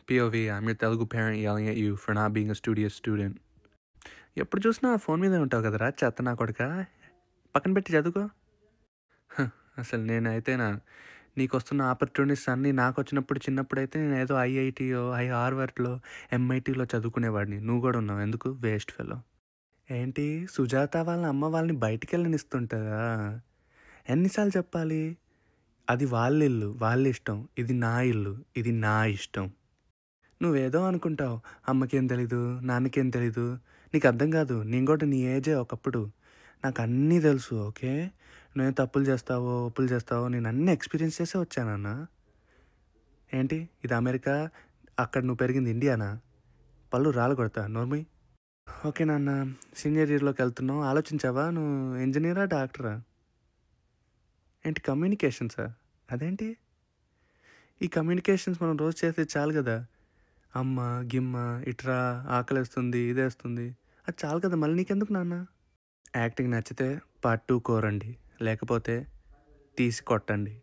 POV, I'm your Telugu parent yelling at you for not being a studious student. ఎప్పుడు చూసినా phone మీదే ఉంటావు కదరా చెత్త నా కొడుక. పక్కన పెట్టి చదువుకో. అసలు నేనైతేనా నీకు వస్తున్న ఆపర్చునిటీస్ అన్నీ నాకు వచ్చినప్పుడు చిన్నప్పుడైతే నేను ఏదో IITయో హార్వర్డ్లో MITలో చదువుకునేవాడిని. నువ్వు కూడా ఉన్నావు. ఎందుకు వేస్ట్ ఫెలో? ఏంటి సుజాత వాళ్ళ అమ్మ వాళ్ళని బయటికి వెళ్ళనిస్తుంటుందా? ఎన్నిసార్లు చెప్పాలి? అది వాళ్ళ ఇల్లు, వాళ్ళ ఇష్టం. ఇది నా ఇల్లు, ఇది నా ఇష్టం. నువ్వేదో అనుకుంటావు, అమ్మకేం తెలీదు, నాన్నకేం తెలీదు. నీకు అర్థం కాదు. నేను కూడా నీ ఏజే ఒకప్పుడు. నాకు అన్నీ తెలుసు. ఓకే, నువ్వేం తప్పులు చేస్తావో ఒప్పులు చేస్తావో నేను అన్నీ ఎక్స్పీరియన్స్ చేసే వచ్చానన్నా. ఏంటి ఇది అమెరికా, అక్కడ నువ్వు పెరిగింది ఇండియానా? పళ్ళు రాలు కొడతా నోర్మై. ఓకే నాన్న, సీనియర్ ఇయర్లోకి వెళ్తున్నావు. ఆలోచించావా నువ్వు ఇంజనీరా డాక్టరా? ఏంటి కమ్యూనికేషన్సా? అదేంటి? ఈ కమ్యూనికేషన్స్ మనం రోజు చేస్తే చాలు కదా. అమ్మ గిమ్మ ఇట్రా ఆకలేస్తుంది ఇదేస్తుంది, అది చాలు కదా. మళ్ళీ నీకెందుకు నాన్న? యాక్టింగ్ నచ్చితే పార్ట్ 2 కోరండి, లేకపోతే తీసి కొట్టండి.